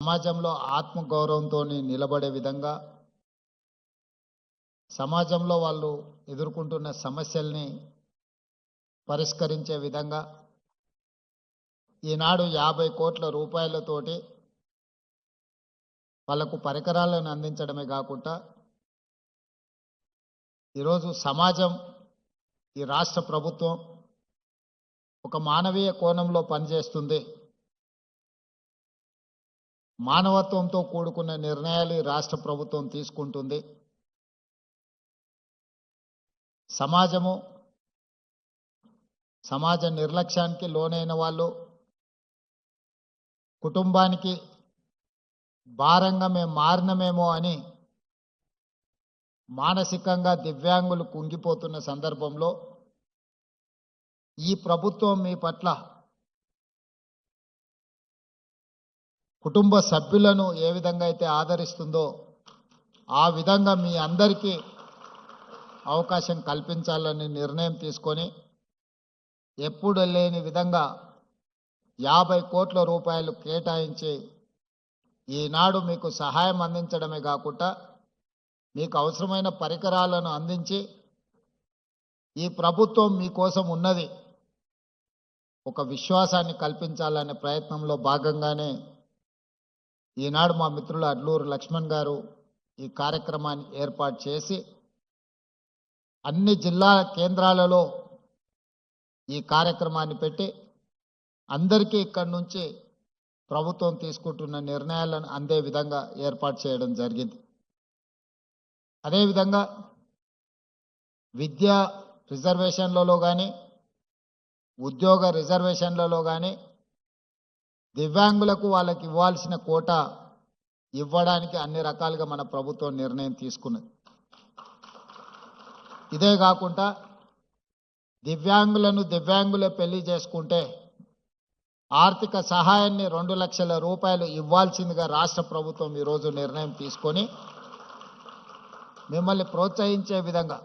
సమాజంలో ఆత్మగౌరవంతో నిలబడే విధంగా సమాజంలో వాళ్ళు ఎదుర్కొంటున్న సమస్యల్ని పరిష్కరించే విధంగా ఈనాడు 50 కోట్ల రూపాయలతోటి వాళ్ళకు పరికరాలను అందించడమే కాకుండా ఈరోజు సమాజం ఈ రాష్ట్ర ప్రభుత్వం ఒక మానవీయ కోణంలో పనిచేస్తుంది. మానవత్వంతో కూడుకున్న నిర్ణయాలు ఈ రాష్ట్ర ప్రభుత్వం తీసుకుంటుంది. సమాజ నిర్లక్ష్యానికి లోనైన వాళ్ళు కుటుంబానికి భారంగా మేము మారినమేమో అని మానసికంగా దివ్యాంగులు కుంగిపోతున్న సందర్భంలో ఈ ప్రభుత్వం మీ పట్ల కుటుంబ సభ్యులను ఏ విధంగా అయితే ఆదరిస్తుందో ఆ విధంగా మీ అందరికీ అవకాశం కల్పించాలని నిర్ణయం తీసుకొని ఎప్పుడు లేని విధంగా 50 కోట్ల రూపాయలు కేటాయించి ఈనాడు మీకు సహాయం అందించడమే కాకుండా మీకు అవసరమైన పరికరాలను అందించి ఈ ప్రభుత్వం మీకోసం ఉన్నది ఒక విశ్వాసాన్ని కల్పించాలనే ప్రయత్నంలో భాగంగానే ఈనాడు మా మిత్రులు అడ్లూరు లక్ష్మణ్ గారు ఈ కార్యక్రమాన్ని ఏర్పాటు చేసి అన్ని జిల్లా కేంద్రాలలో ఈ కార్యక్రమాన్ని పెట్టి అందరికీ ఇక్కడి నుంచి ప్రభుత్వం తీసుకుంటున్న నిర్ణయాలను అందే విధంగా ఏర్పాటు చేయడం జరిగింది. అదేవిధంగా విద్యా రిజర్వేషన్లలో కానీ ఉద్యోగ రిజర్వేషన్లలో కానీ దివ్యాంగులకు వాళ్ళకి ఇవ్వాల్సిన కోటా ఇవ్వడానికి అన్ని రకాలుగా మన ప్రభుత్వం నిర్ణయం తీసుకున్నది. ఇదే కాకుండా దివ్యాంగులే పెళ్లి చేసుకుంటే ఆర్థిక సహాయాన్ని 2 లక్షల రూపాయలు ఇవ్వాల్సిందిగా రాష్ట్ర ప్రభుత్వం ఈరోజు నిర్ణయం తీసుకొని మిమ్మల్ని ప్రోత్సహించే విధంగా,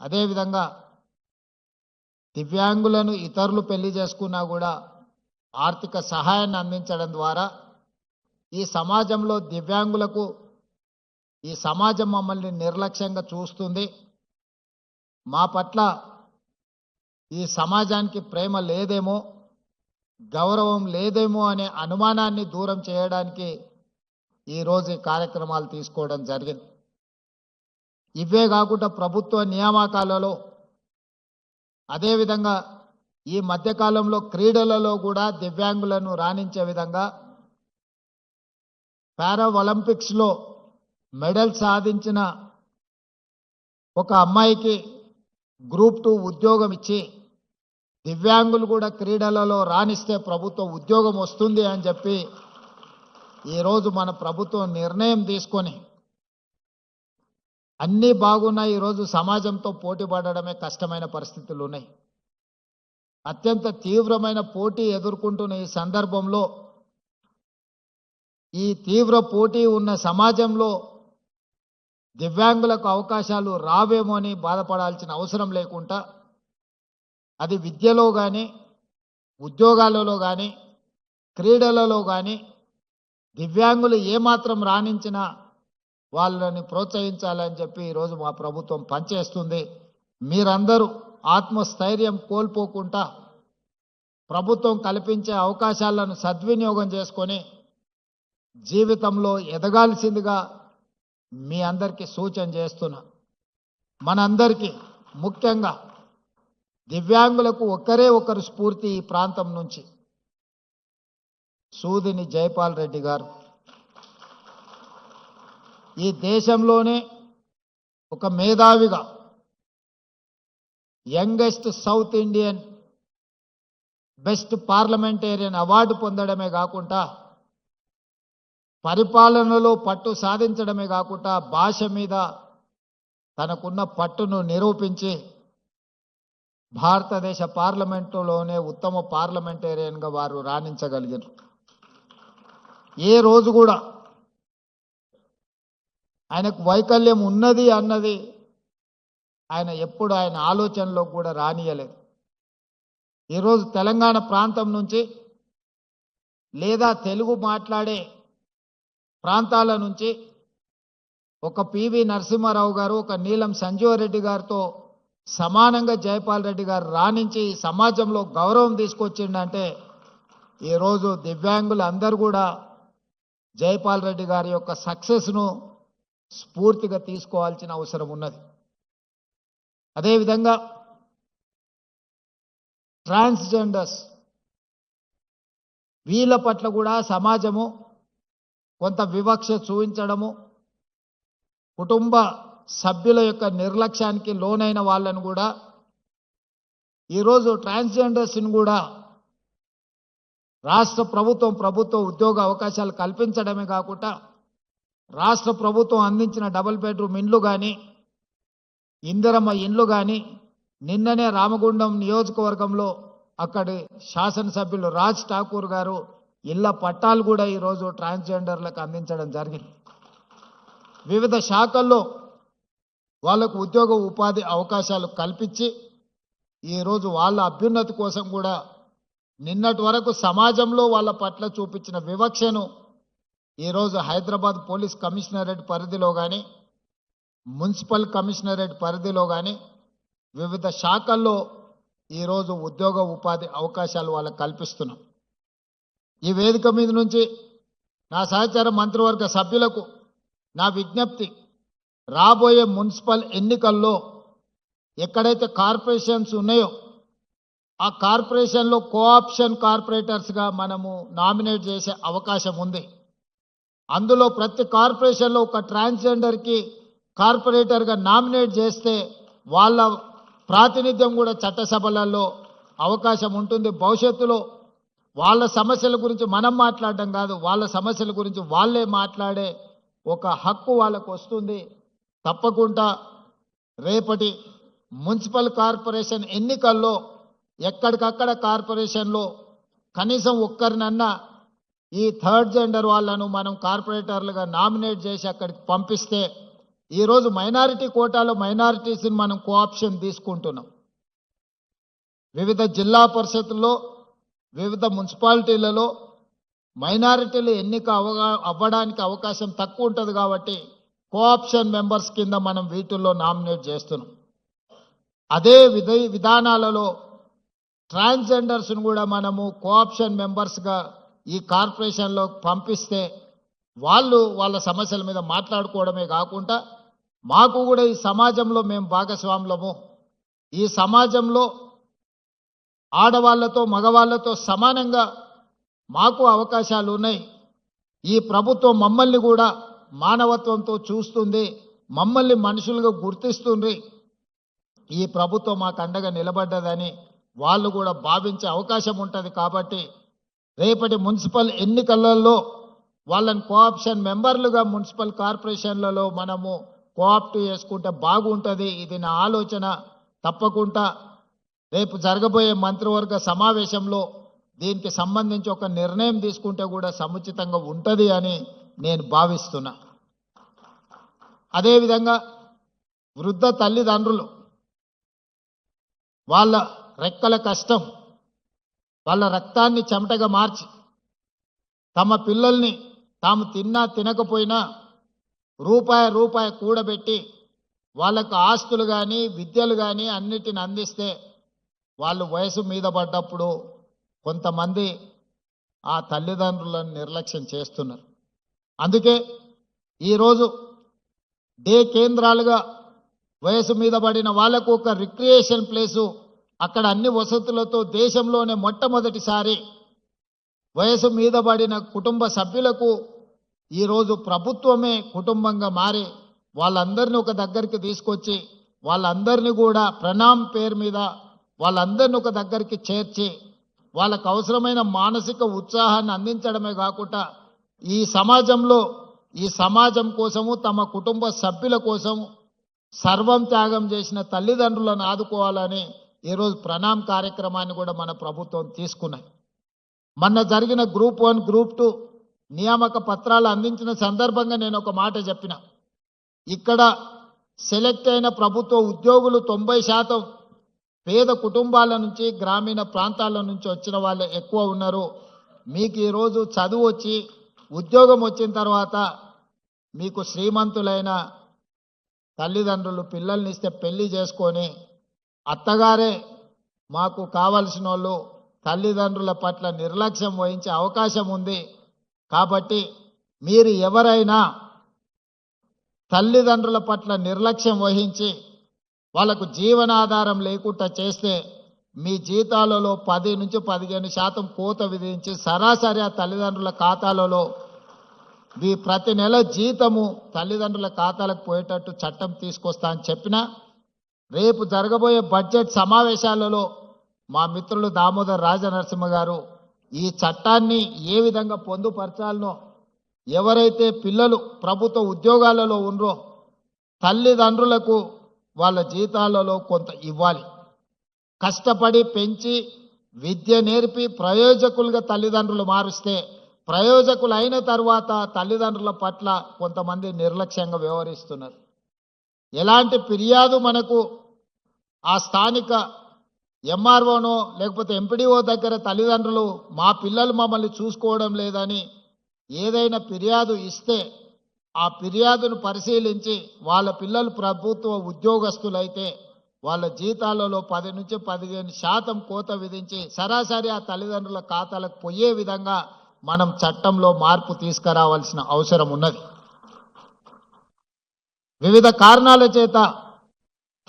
అదేవిధంగా దివ్యాంగులను ఇతరులు పెళ్లి చేసుకున్నా కూడా ఆర్థిక సహాయాన్ని అందించడం ద్వారా ఈ సమాజంలో దివ్యాంగులకు ఈ సమాజం మమ్మల్ని నిర్లక్ష్యంగా చూస్తుంది, మా పట్ల ఈ సమాజానికి ప్రేమ లేదేమో, గౌరవం లేదేమో అనే అనుమానాన్ని దూరం చేయడానికి ఈరోజు ఈ కార్యక్రమాలు తీసుకోవడం జరిగింది. ఇవే కాకుండా ప్రభుత్వ నియామకాలలో అదేవిధంగా ఈ మధ్యకాలంలో క్రీడలలో కూడా దివ్యాంగులను రాణించే విధంగా పారా ఒలింపిక్స్లో మెడల్ సాధించిన ఒక అమ్మాయికి గ్రూప్ 2 ఉద్యోగం ఇచ్చి దివ్యాంగులు కూడా క్రీడలలో రాణిస్తే ప్రభుత్వ ఉద్యోగం వస్తుంది అని చెప్పి ఈరోజు మన ప్రభుత్వం నిర్ణయం తీసుకొని అన్నీ బాగున్నాయి. ఈరోజు సమాజంతో పోటీ పడడమే కష్టమైన పరిస్థితులు ఉన్నాయి. అత్యంత తీవ్రమైన పోటీ ఎదుర్కొంటున్న ఈ సందర్భంలో ఈ తీవ్ర పోటీ ఉన్న సమాజంలో దివ్యాంగులకు అవకాశాలు రావేమో అని బాధపడాల్సిన అవసరం లేకుండా అది విద్యలో కానీ ఉద్యోగాలలో కానీ క్రీడలలో కానీ దివ్యాంగులు ఏమాత్రం రాణించినా వాళ్ళని ప్రోత్సహించాలని చెప్పి ఈరోజు మా ప్రభుత్వం పనిచేస్తుంది. మీరందరూ ఆత్మస్థైర్యం కోల్పోకుండా ప్రభుత్వం కల్పించే అవకాశాలను సద్వినియోగం చేసుకొని జీవితంలో ఎదగాల్సిందిగా మీ అందరికీ సూచన చేస్తున్నా. మనందరికీ ముఖ్యంగా దివ్యాంగులకు ఒకరు స్ఫూర్తి ఈ ప్రాంతం నుంచి సూదిని జైపాల్ రెడ్డి గారు. ఈ దేశంలోనే ఒక మేధావిగా youngest south Indian best parliamentarian award పొందడమే కాకుండా పరిపాలనలో పట్టు సాధించడమే కాకుండా భాష మీద తనకున్న పట్టును నిరూపించి భారతదేశ పార్లమెంటులోనే ఉత్తమ పార్లమెంటేరియన్గా వారు రాణించగలిగారు. ఏ రోజు కూడా ఆయనకు వైకల్యం ఉన్నది అన్నది ఆయన ఎప్పుడు ఆయన ఆలోచనలో కూడా రానియలేదు. ఈరోజు తెలంగాణ ప్రాంతం నుంచి లేదా తెలుగు మాట్లాడే ప్రాంతాల నుంచి ఒక పివి నరసింహారావు గారు, ఒక నీలం సంజీవరెడ్డి గారితో సమానంగా జైపాల్ రెడ్డి గారు రాణించి సమాజంలో గౌరవం తీసుకొచ్చిండంటే ఈరోజు దివ్యాంగులు అందరూ కూడా జైపాల్ రెడ్డి గారి యొక్క సక్సెస్ను స్ఫూర్తిగా తీసుకోవాల్సిన అవసరం ఉన్నది. అదేవిధంగా ట్రాన్స్జెండర్స్ వీళ్ళ పట్ల కూడా సమాజము కొంత వివక్ష చూపించడము, కుటుంబ సభ్యుల యొక్క నిర్లక్ష్యానికి లోనైన వాళ్ళను కూడా ఈరోజు ట్రాన్స్జెండర్స్ని కూడా రాష్ట్ర ప్రభుత్వ ఉద్యోగ అవకాశాలు కల్పించడమే కాకుండా రాష్ట్ర ప్రభుత్వం అందించిన డబుల్ బెడ్రూమ్ ఇండ్లు కానీ, ఇందిరమ్మ ఇండ్లు కానీ, నిన్ననే రామగుండం నియోజకవర్గంలో అక్కడి శాసనసభ్యులు రాజ్ ఠాకూర్ గారు ఇళ్ల పట్టాలు కూడా ఈరోజు ట్రాన్స్జెండర్లకు అందించడం జరిగింది. వివిధ శాఖల్లో వాళ్లకు ఉద్యోగ ఉపాధి అవకాశాలు కల్పించి ఈరోజు వాళ్ళ అభ్యున్నతి కోసం కూడా నిన్నటి వరకు సమాజంలో వాళ్ళ పట్ల చూపించిన వివక్షను ఈరోజు హైదరాబాద్ పోలీస్ కమిషనరేట్ పరిధిలో కానీ, మున్సిపల్ కమిషనరేట్ పరిధిలో కానీ వివిధ శాఖల్లో ఈరోజు ఉద్యోగ ఉపాధి అవకాశాలు వాళ్ళకు కల్పిస్తున్నాం. ఈ వేదిక మీద నుంచి నా సహచార మంత్రివర్గ సభ్యులకు నా విజ్ఞప్తి, రాబోయే మున్సిపల్ ఎన్నికల్లో ఎక్కడైతే కార్పొరేషన్స్ ఉన్నాయో ఆ కార్పొరేషన్లో కోఆప్షన్ కార్పొరేటర్స్గా మనము నామినేట్ చేసే అవకాశం ఉంది. అందులో ప్రతి కార్పొరేషన్లో ఒక ట్రాన్స్జెండర్కి కార్పొరేటర్గా నామినేట్ చేస్తే వాళ్ళ ప్రాతినిధ్యం కూడా చట్టసభలలో అవకాశం ఉంటుంది. భవిష్యత్తులో వాళ్ళ సమస్యల గురించి మనం మాట్లాడడం కాదు, వాళ్ళ సమస్యల గురించి వాళ్ళే మాట్లాడే ఒక హక్కు వాళ్ళకు వస్తుంది. తప్పకుండా రేపటి మున్సిపల్ కార్పొరేషన్ ఎన్నికల్లో ఎక్కడికక్కడ కార్పొరేషన్లో కనీసం ఒక్కరినన్నా ఈ థర్డ్ జెండర్ వాళ్ళను మనం కార్పొరేటర్లుగా నామినేట్ చేసి అక్కడికి పంపిస్తే ఈరోజు మైనారిటీ కోటాలో మైనారిటీస్ని మనం కోఆప్షన్ తీసుకుంటున్నాం. వివిధ జిల్లా పరిషత్తుల్లో, వివిధ మున్సిపాలిటీలలో మైనారిటీలు ఎన్నిక అవ్వడానికి అవకాశం తక్కువ ఉంటుంది కాబట్టి కోఆప్షన్ మెంబర్స్ కింద మనం వీటిల్లో నామినేట్ చేస్తున్నాం. అదే విధానాలలో ట్రాన్స్జెండర్స్ను కూడా మనము కోఆప్షన్ మెంబర్స్గా ఈ కార్పొరేషన్లో పంపిస్తే వాళ్ళు వాళ్ళ సమస్యల మీద మాట్లాడుకోవడమే కాకుండా మాకు కూడా ఈ సమాజంలో మేము భాగస్వాములము, ఈ సమాజంలో ఆడవాళ్లతో మగవాళ్లతో సమానంగా మాకు అవకాశాలు ఉన్నాయి. ఈ ప్రభుత్వం మమ్మల్ని కూడా మానవత్వంతో చూస్తుంది, మమ్మల్ని మనుషులుగా గుర్తిస్తుంది, ఈ ప్రభుత్వం మాకు అండగా నిలబడ్డదని వాళ్ళు కూడా భావించే అవకాశం ఉంటుంది. కాబట్టి రేపటి మున్సిపల్ ఎన్నికలలో వాళ్ళని కోఆప్షన్ మెంబర్లుగా మున్సిపల్ కార్పొరేషన్లలో మనము కోఆప్ట్ చేసుకుంటే బాగుంటుంది. ఇది నా ఆలోచన. తప్పకుండా రేపు జరగబోయే మంత్రివర్గ సమావేశంలో దీనికి సంబంధించి ఒక నిర్ణయం తీసుకుంటే కూడా సముచితంగా ఉంటుంది అని నేను భావిస్తున్నా. అదేవిధంగా వృద్ధ తల్లిదండ్రులు వాళ్ళ రెక్కల కష్టం, వాళ్ళ రక్తాన్ని చెమటగా మార్చి తమ పిల్లల్ని తాము తిన్నా తినకపోయినా రూపాయి కూడబెట్టి వాళ్ళకు ఆస్తులు కానీ విద్యలు కానీ అన్నిటిని అందిస్తే వాళ్ళు వయసు మీద పడ్డప్పుడు కొంతమంది ఆ తల్లిదండ్రులను నిర్లక్ష్యం చేస్తున్నారు. అందుకే ఈరోజు డే కేంద్రాలుగా వయసు మీద పడిన వాళ్లకు ఒక రిక్రియేషన్ ప్లేసు, అక్కడ అన్ని వసతులతో దేశంలోనే మొట్టమొదటిసారి వయసు మీద పడిన కుటుంబ సభ్యులకు ఈరోజు ప్రభుత్వమే కుటుంబంగా మారి వాళ్ళందరినీ ఒక దగ్గరికి తీసుకొచ్చి వాళ్ళందరినీ కూడా ప్రణామ్ పేరు మీద వాళ్ళందరినీ ఒక దగ్గరికి చేర్చి వాళ్ళకు అవసరమైన మానసిక ఉత్సాహాన్ని అందించడమే కాకుండా ఈ సమాజం కోసము తమ కుటుంబ సభ్యుల కోసము సర్వం త్యాగం చేసిన తల్లిదండ్రులను ఆదుకోవాలని ఈరోజు ప్రణామ్ కార్యక్రమాన్ని కూడా మన ప్రభుత్వం తీసుకున్నది. మొన్న జరిగిన గ్రూప్ 1, గ్రూప్ 2 నియామక పత్రాలు అందించిన సందర్భంగా నేను ఒక మాట చెప్పిన, ఇక్కడ సెలెక్ట్ అయిన ప్రభుత్వ ఉద్యోగులు 90% పేద కుటుంబాల నుంచి గ్రామీణ ప్రాంతాల నుంచి వచ్చిన వాళ్ళే ఎక్కువ ఉన్నారు. మీకు ఈరోజు చదువు వచ్చి ఉద్యోగం వచ్చిన తర్వాత మీకు శ్రీమంతులైన తల్లిదండ్రులు పిల్లల్ని ఇస్తే పెళ్లి చేసుకొని అత్తగారే మాకు కావలసిన వాళ్ళు తల్లిదండ్రుల పట్ల నిర్లక్ష్యం వహించే అవకాశం ఉంది. కాబట్టి మీరు ఎవరైనా తల్లిదండ్రుల పట్ల నిర్లక్ష్యం వహించి వాళ్ళకు జీవనాధారం లేకుండా చేస్తే మీ జీతాలలో 10 నుంచి 15% కోత విధించి సరాసరి ఆ తల్లిదండ్రుల ఖాతాలలో మీ ప్రతి నెల జీతము తల్లిదండ్రుల ఖాతాలకు పోయేటట్టు చట్టం తీసుకొస్తా అని చెప్పినా రేపు జరగబోయే బడ్జెట్ సమావేశాలలో మా మిత్రులు దామోదర్ రాజనరసింహ గారు ఈ చట్టాన్ని ఏ విధంగా పొందుపరచాలనో, ఎవరైతే పిల్లలు ప్రభుత్వ ఉద్యోగాలలో ఉన్నారో తల్లిదండ్రులకు వాళ్ళ జీతాలలో కొంత ఇవ్వాలి. కష్టపడి పెంచి విద్య నేర్పి ప్రయోజకులుగా తల్లిదండ్రులు మారుస్తే ప్రయోజకులు అయిన తర్వాత తల్లిదండ్రుల పట్ల కొంతమంది నిర్లక్ష్యంగా వ్యవహరిస్తున్నారు. ఎలాంటి ఫిర్యాదు మనకు ఆ స్థానిక ఎంఆర్ఓనో లేకపోతే ఎంపీడీఓ దగ్గర తల్లిదండ్రులు మా పిల్లలు మమ్మల్ని చూసుకోవడం లేదని ఏదైనా ఫిర్యాదు ఇస్తే ఆ ఫిర్యాదును పరిశీలించి వాళ్ళ పిల్లలు ప్రభుత్వ ఉద్యోగస్తులైతే వాళ్ళ జీతాలలో 10 నుంచి 15% కోత విధించి సరాసరి ఆ తల్లిదండ్రుల ఖాతాలకు పోయే విధంగా మనం చట్టంలో మార్పు తీసుకురావాల్సిన అవసరం ఉన్నది. వివిధ కారణాల చేత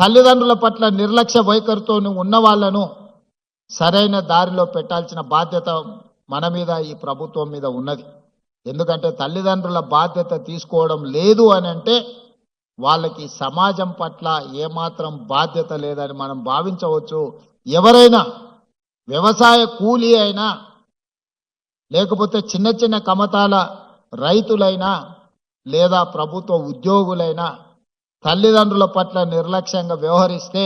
తల్లిదండ్రుల పట్ల నిర్లక్ష్య వైఖరితో ఉన్న వాళ్లను సరైన దారిలో పెట్టాల్సిన బాధ్యత మన మీద, ఈ ప్రభుత్వం మీద ఉన్నది. ఎందుకంటే తల్లిదండ్రుల బాధ్యత తీసుకోవడం లేదు అని అంటే వాళ్ళకి సమాజం పట్ల ఏమాత్రం బాధ్యత లేదని మనం భావించవచ్చు. ఎవరైనా వ్యవసాయ కూలీ అయినా లేకపోతే చిన్న చిన్న కమతాల రైతులైనా లేదా ప్రభుత్వ ఉద్యోగులైనా తల్లిదండ్రుల పట్ల నిర్లక్ష్యంగా వ్యవహరిస్తే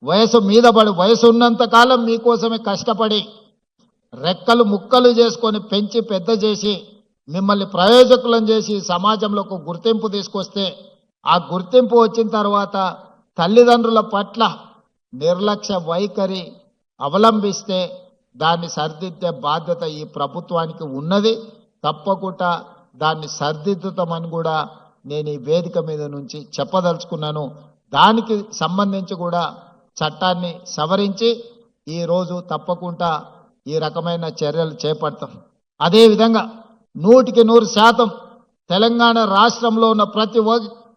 వయసు మీద పడి వయసు ఉన్నంత కాలం మీకోసమే కష్టపడి రెక్కలు ముక్కలు చేసుకొని పెంచి పెద్ద చేసి మిమ్మల్ని ప్రయోజకులను చేసి సమాజంలో ఒక గుర్తింపు తీసుకొస్తే ఆ గుర్తింపు వచ్చిన తర్వాత తల్లిదండ్రుల పట్ల నిర్లక్ష్య వైఖరి అవలంబిస్తే దాన్ని సరిదిద్దే బాధ్యత ఈ ప్రభుత్వానికి ఉన్నది. తప్పకుండా దాన్ని సరిదిద్దుతామని కూడా నేను ఈ వేదిక మీద నుంచి చెప్పదలుచుకున్నాను. దానికి సంబంధించి కూడా చట్టాన్ని సవరించి ఈరోజు తప్పకుండా ఈ రకమైన చర్యలు చేపడతాం. అదేవిధంగా 100% తెలంగాణ రాష్ట్రంలో ఉన్న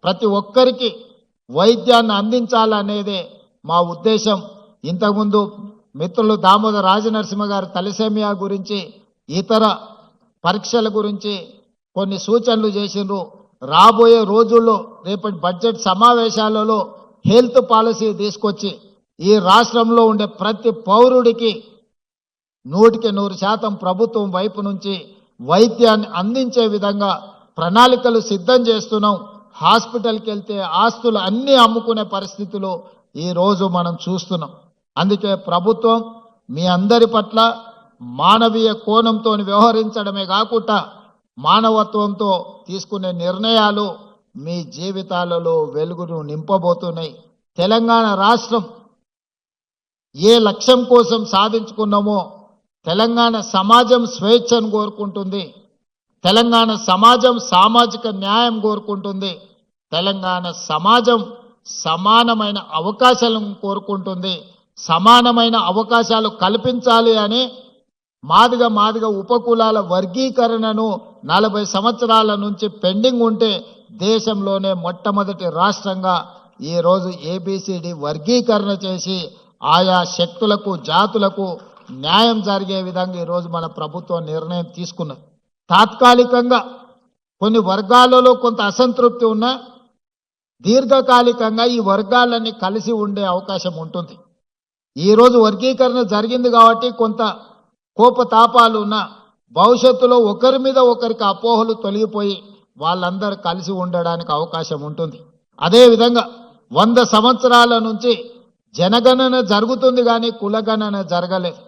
ప్రతి ఒక్కరికి వైద్యాన్ని అందించాలనేదే మా ఉద్దేశం. ఇంతకుముందు మిత్రులు దామోదర్ రాజనరసింహ గారు తలసేమియా గురించి ఇతర పరీక్షల గురించి కొన్ని సూచనలు చేసిండ్రు. రాబోయే రోజుల్లో రేపటి బడ్జెట్ సమావేశాలలో హెల్త్ పాలసీ తీసుకొచ్చి ఈ రాష్ట్రంలో ఉండే ప్రతి పౌరుడికి 100% ప్రభుత్వం వైపు నుంచి వైద్యాన్ని అందించే విధంగా ప్రణాళికలు సిద్ధం చేస్తున్నాం. హాస్పిటల్కి వెళ్తే ఆస్తులు అన్నీ అమ్ముకునే పరిస్థితులు ఈ రోజు మనం చూస్తున్నాం. అందుకే ప్రభుత్వం మీ అందరి పట్ల మానవీయ కోణంతో వ్యవహరించడమే కాకుండా మానవత్వంతో తీసుకునే నిర్ణయాలు మీ జీవితాలలో వెలుగును నింపబోతున్నాయి. తెలంగాణ రాష్ట్రం ఏ లక్ష్యం కోసం సాధించుకున్నామో తెలంగాణ సమాజం స్వేచ్ఛను కోరుకుంటుంది. తెలంగాణ సమాజం సామాజిక న్యాయం కోరుకుంటుంది. తెలంగాణ సమాజం సమానమైన అవకాశాలను కోరుకుంటుంది. సమానమైన అవకాశాలు కల్పించాలి అని మాదిగ ఉపకులాల వర్గీకరణను 40 సంవత్సరాల నుంచి పెండింగ్ ఉంటే దేశంలోనే మొట్టమొదటి రాష్ట్రంగా ఈరోజు ABCD వర్గీకరణ చేసి ఆయా శక్తులకు జాతులకు న్యాయం జరిగే విధంగా ఈరోజు మన ప్రభుత్వం నిర్ణయం తీసుకున్నది. తాత్కాలికంగా కొన్ని వర్గాలలో కొంత అసంతృప్తి ఉన్నా దీర్ఘకాలికంగా ఈ వర్గాలన్నీ కలిసి ఉండే అవకాశం ఉంటుంది. ఈరోజు వర్గీకరణ జరిగింది కాబట్టి కొంత కోపతాపాలు ఉన్న భవిష్యత్తులో ఒకరి మీద ఒకరికి అపోహలు తొలగిపోయి వాళ్ళందరూ కలిసి ఉండడానికి అవకాశం ఉంటుంది. అదేవిధంగా 100 సంవత్సరాల నుంచి జనగణన జరుగుతుంది కానీ కులగణన జరగలేదు.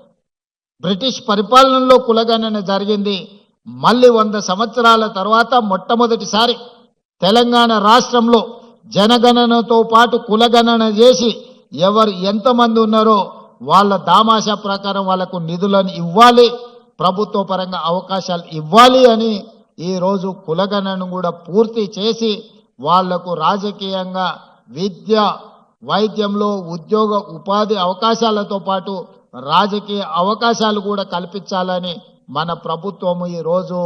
బ్రిటిష్ పరిపాలనలో కులగణన జరిగింది. మళ్ళీ 100 సంవత్సరాల తర్వాత మొట్టమొదటిసారి తెలంగాణ రాష్ట్రంలో జనగణనతో పాటు కులగణన చేసి ఎవరు ఎంతమంది ఉన్నారో వాళ్ళ దామాషా ప్రకారం వాళ్లకు నిధులను ఇవ్వాలి, ప్రభుత్వ పరంగా అవకాశాలు ఇవ్వాలి అని ఈరోజు కులగణను కూడా పూర్తి చేసి వాళ్లకు రాజకీయంగా విద్య వైద్యంలో ఉద్యోగ ఉపాధి అవకాశాలతో పాటు రాజకీయ అవకాశాలు కూడా కల్పించాలని మన ప్రభుత్వము ఈరోజు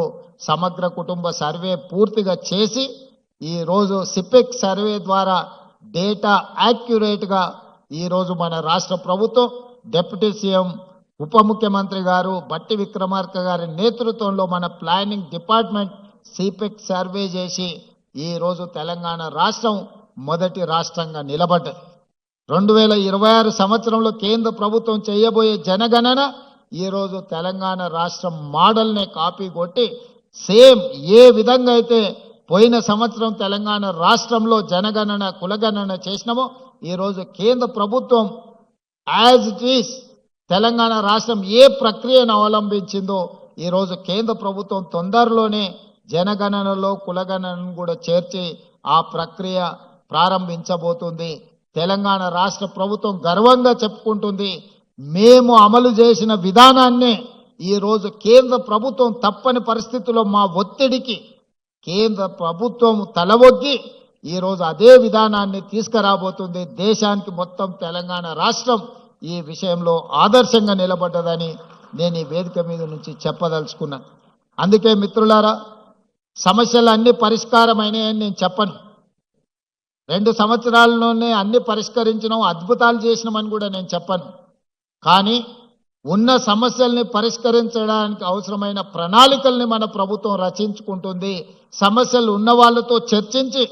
సమగ్ర కుటుంబ సర్వే పూర్తిగా చేసి ఈరోజు సిపెక్ సర్వే ద్వారా డేటా యాక్యురేట్గా ఈరోజు మన రాష్ట్ర ప్రభుత్వం డిప్యూటీ సీఎం ఉప ముఖ్యమంత్రి గారు బట్టి విక్రమార్క గారి నేతృత్వంలో మన ప్లానింగ్ డిపార్ట్మెంట్ సిపెక్ సర్వే చేసి ఈరోజు తెలంగాణ రాష్ట్రం మొదటి రాష్ట్రంగా నిలబడ్డది. 2026 సంవత్సరంలో కేంద్ర ప్రభుత్వం చేయబోయే జనగణన ఈరోజు తెలంగాణ రాష్ట్రం మోడల్నే కాపీ కొట్టి సేమ్ ఏ విధంగా అయితే పోయిన సంవత్సరం తెలంగాణ రాష్ట్రంలో జనగణన కులగణన చేసినామో ఈరోజు కేంద్ర ప్రభుత్వం యాజ్ ఇట్ ఈస్ తెలంగాణ రాష్ట్రం ఏ ప్రక్రియను అవలంబించిందో ఈరోజు కేంద్ర ప్రభుత్వం తొందరలోనే జనగణనలో కులగణనను కూడా చేర్చి ఆ ప్రక్రియ ప్రారంభించబోతుంది. తెలంగాణ రాష్ట్ర ప్రభుత్వం గర్వంగా చెప్పుకుంటుంది, మేము అమలు చేసిన విధానాన్నే ఈరోజు కేంద్ర ప్రభుత్వం తప్పని పరిస్థితుల్లో మా ఒత్తిడికి కేంద్ర ప్రభుత్వం తలవొగ్గి ఈరోజు అదే విధానాన్ని తీసుకురాబోతుంది. దేశానికి మొత్తం తెలంగాణ రాష్ట్రం ఈ విషయంలో ఆదర్శంగా నిలబడ్డదని నేను ఈ వేదిక మీద నుంచి చెప్పదలుచుకున్నాను. అందుకే మిత్రులారా, సమస్యలు అన్ని పరిష్కారమైనాయని నేను చెప్పను. 2 సంవత్సరాల్లోనే అన్ని పరిష్కరించడం అద్భుతాలు చేసినామని కూడా నేను చెప్పను. కానీ ఉన్న సమస్యల్ని పరిష్కరించడానికి అవసరమైన ప్రణాళికల్ని మన ప్రభుత్వం రచించుకుంటుంది. సమస్యలు ఉన్న వాళ్ళతో చర్చించి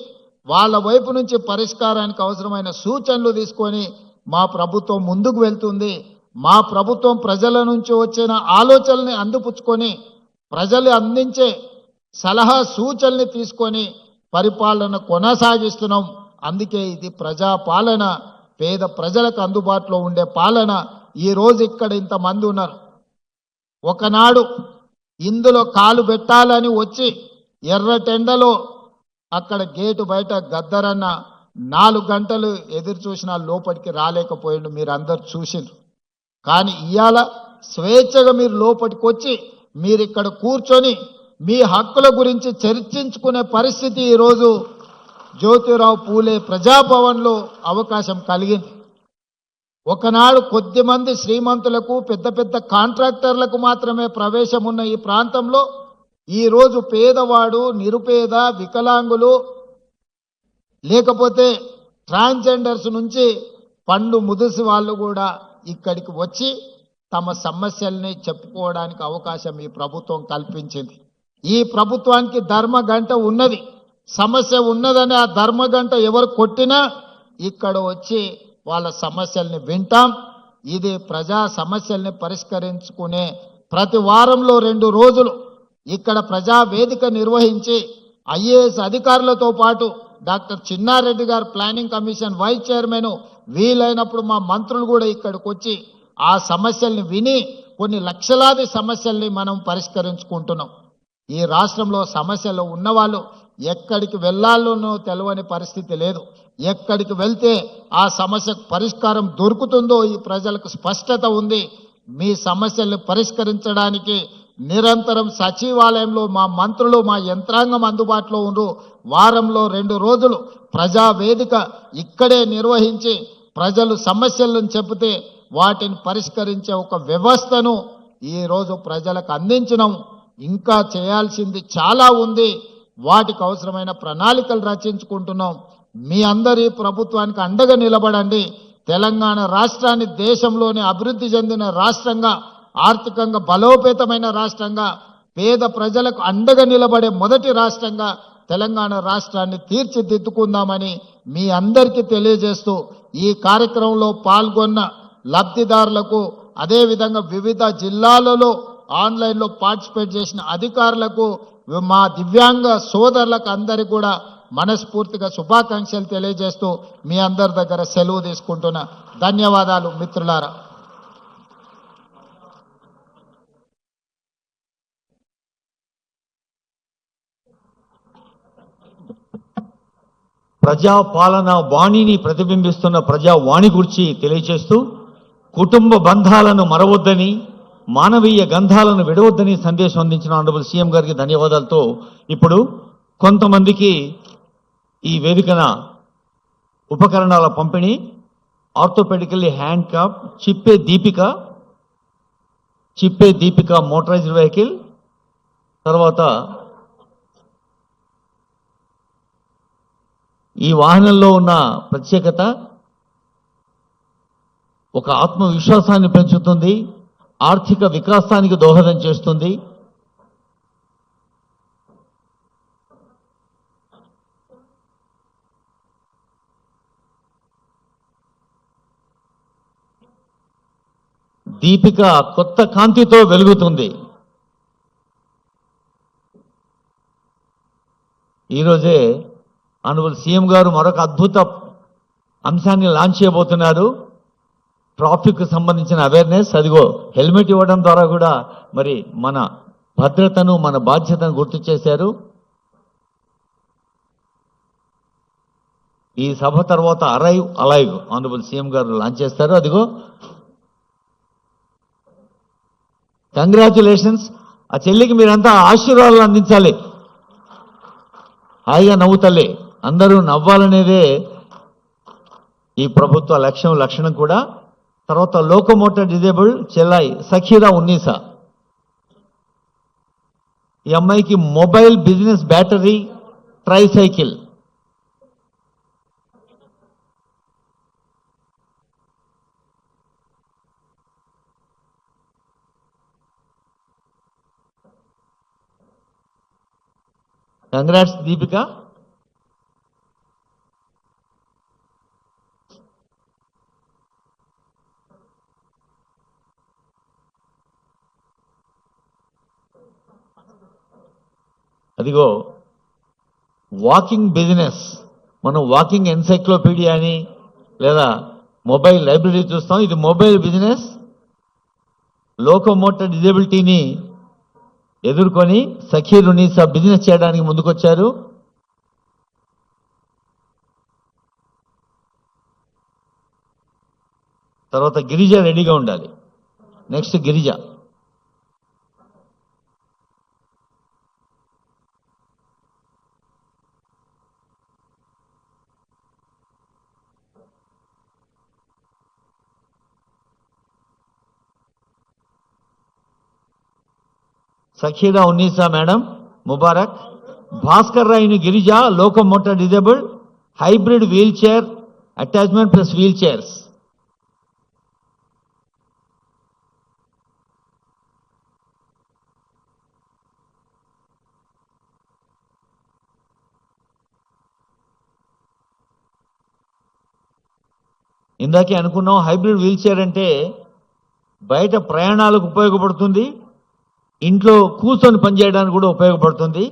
వాళ్ళ వైపు నుంచి పరిష్కారానికి అవసరమైన సూచనలు తీసుకొని మా ప్రభుత్వం ముందుకు వెళ్తుంది. మా ప్రభుత్వం ప్రజల నుంచి వచ్చిన ఆలోచనల్ని అందిపుచ్చుకొని ప్రజలు అందించే సలహా సూచనల్ని తీసుకొని పరిపాలన కొనసాగిస్తున్నాం. అందుకే ఇది ప్రజాపాలన, పేద ప్రజలకు అందుబాటులో ఉండే పాలన. ఈ రోజు ఇక్కడ ఇంతమంది ఉన్నారు. ఒకనాడు ఇందులో కాలు పెట్టాలని వచ్చి ఎర్రటెండలో అక్కడ గేటు బయట గద్దరన్న 4 గంటలు ఎదురు చూసినా లోపలికి రాలేకపోయిండు. మీరు అందరు చూసిండ్రు. కానీ ఇవాళ స్వేచ్ఛగా మీరు లోపలికి వచ్చి మీరు ఇక్కడ కూర్చొని మీ హక్కుల గురించి చర్చించుకునే పరిస్థితి ఈరోజు జ్యోతిరావు పూలే ప్రజాభవన్లో అవకాశం కలిగింది. ఒకనాడు కొద్దిమంది శ్రీమంతులకు పెద్ద పెద్ద కాంట్రాక్టర్లకు మాత్రమే ప్రవేశం ఉన్న ఈ ప్రాంతంలో ఈరోజు పేదవాడు, నిరుపేద, వికలాంగులు, లేకపోతే ట్రాన్స్జెండర్స్ నుంచి పండు ముదిసి వాళ్ళు కూడా ఇక్కడికి వచ్చి తమ సమస్యల్ని చెప్పుకోవడానికి అవకాశం ఈ ప్రభుత్వం కల్పించింది. ఈ ప్రభుత్వానికి ధర్మగంట ఉన్నది. సమస్య ఉన్నదని ఆ ధర్మగంట ఎవరు కొట్టినా ఇక్కడ వచ్చి వాళ్ళ సమస్యల్ని వింటాం. ఇది ప్రజా సమస్యల్ని పరిష్కరించుకునే ప్రతి వారంలో 2 రోజులు ఇక్కడ ప్రజా వేదిక నిర్వహించి ఐఏఎస్ అధికారులతో పాటు డాక్టర్ చిన్నారెడ్డి గారు ప్లానింగ్ కమిషన్ వైస్ చైర్మన్, వీలైనప్పుడు మా మంత్రులు కూడా ఇక్కడికి వచ్చి ఆ సమస్యల్ని విని కొన్ని లక్షలాది సమస్యల్ని మనం పరిష్కరించుకుంటున్నాం. ఈ రాష్ట్రంలో సమస్యలు ఉన్నవాళ్ళు ఎక్కడికి వెళ్ళాలోనో తెలియని పరిస్థితి లేదు. ఎక్కడికి వెళ్తే ఆ సమస్యకు పరిష్కారం దొరుకుతుందో ఈ ప్రజలకు స్పష్టత ఉంది. మీ సమస్యల్ని పరిష్కరించడానికి నిరంతరం సచివాలయంలో మా మంత్రులు, మా యంత్రాంగం అందుబాటులో ఉండు. వారంలో 2 రోజులు ప్రజా వేదిక ఇక్కడే నిర్వహించి ప్రజలు సమస్యలను చెబితే వాటిని పరిష్కరించే ఒక వ్యవస్థను ఈరోజు ప్రజలకు అందించడం. ఇంకా చేయాల్సింది చాలా ఉంది. వాటికి అవసరమైన ప్రణాళికలు రచించుకుంటున్నాం. మీ అందరి ప్రభుత్వానికి అండగా నిలబడండి. తెలంగాణ రాష్ట్రాన్ని దేశంలోనే అభివృద్ధి చెందిన రాష్ట్రంగా, ఆర్థికంగా బలోపేతమైన రాష్ట్రంగా, పేద ప్రజలకు అండగా నిలబడే మొదటి రాష్ట్రంగా తెలంగాణ రాష్ట్రాన్ని తీర్చిదిద్దుకుందామని మీ అందరికీ తెలియజేస్తూ ఈ కార్యక్రమంలో పాల్గొన్న లబ్ధిదారులకు, అదేవిధంగా వివిధ జిల్లాలలో ఆన్లైన్లో పార్టిసిపేట్ చేసిన అధికారులకు, మా దివ్యాంగ సోదరులకు అందరికీ కూడా మనస్ఫూర్తిగా శుభాకాంక్షలు తెలియజేస్తూ మీ అందరి దగ్గర సెలవు తీసుకుంటున్నా. ధన్యవాదాలు మిత్రులారా. ప్రజాపాలన వాణిని ప్రతిబింబిస్తున్న ప్రజావాణి గురించి తెలియజేస్తూ కుటుంబ బంధాలను మరవద్దని, మానవీయ గంధాలను విడవద్దని సందేశం అందించిన ఆనరబుల్ సీఎం గారికి ధన్యవాదాలతో ఇప్పుడు కొంతమందికి ఈ వేదికన ఉపకరణాల పంపిణీ, ఆర్థోపెడికల్లీ హ్యాండ్ క్యాప్, చిప్పే దీపిక మోటరైజ్డ్ వెహికల్, తర్వాత ఈ వాహనంలో ఉన్న ప్రత్యేకత ఒక ఆత్మవిశ్వాసాన్ని పెంచుతుంది, ఆర్థిక వికాసానికి దోహదం చేస్తుంది. దీపిక కొత్త కాంతితో వెలుగుతుంది. ఈరోజే ఆనరబుల్ సీఎం గారు మరొక అద్భుత అంశాన్ని లాంచ్ చేయబోతున్నారు. ట్రాఫిక్ సంబంధించిన అవేర్నెస్. అదిగో హెల్మెట్ ఇవ్వడం ద్వారా కూడా మరి మన భద్రతను, మన బాధ్యతను గుర్తు చేశారు. ఈ సభ తర్వాత అరైవ్ అలైవ్ ఆనరబుల్ సీఎం గారు లాంచ్ చేస్తారు. అదిగో కంగ్రాచులేషన్స్. ఆ చెల్లికి మీరంతా ఆశీర్వాదాలు అందించాలి. హాయిగా నవ్వుతలే, అందరూ నవ్వాలనేదే ఈ ప్రభుత్వ లక్షణం కూడా. తర్వాత లోకోమోటర్ డిజేబుల్డ్ చెల్లాయి సఖీరా ఉన్నీసా. ఈ అమ్మాయికి mobile business battery tricycle. Congrats Deepika. అదిగో వాకింగ్ బిజినెస్. మనం వాకింగ్ ఎన్సైక్లోపీడియా అని లేదా మొబైల్ లైబ్రరీ చూస్తాం. ఇది మొబైల్ బిజినెస్. లోకోమోటర్ డిజేబిలిటీని ఎదుర్కొని సఖీర్ ఉన్నీసా బిజినెస్ చేయడానికి ముందుకొచ్చారు. తర్వాత గిరిజ రెడీగా ఉండాలి. నెక్స్ట్ గిరిజ. సఖీరా ఉన్నీసా మేడం ముబారక్. భాస్కర్ రాయ్ని Girija locomotor disabled hybrid wheelchair attachment plus wheelchairs. ఇందాకే అనుకున్నాం హైబ్రిడ్ వీల్ చైర్ అంటే బయట ప్రయాణాలకు ఉపయోగపడుతుంది, ఇంట్లో కూర్చొని పనిచేయడానికి కూడా ఉపయోగపడుతుంది.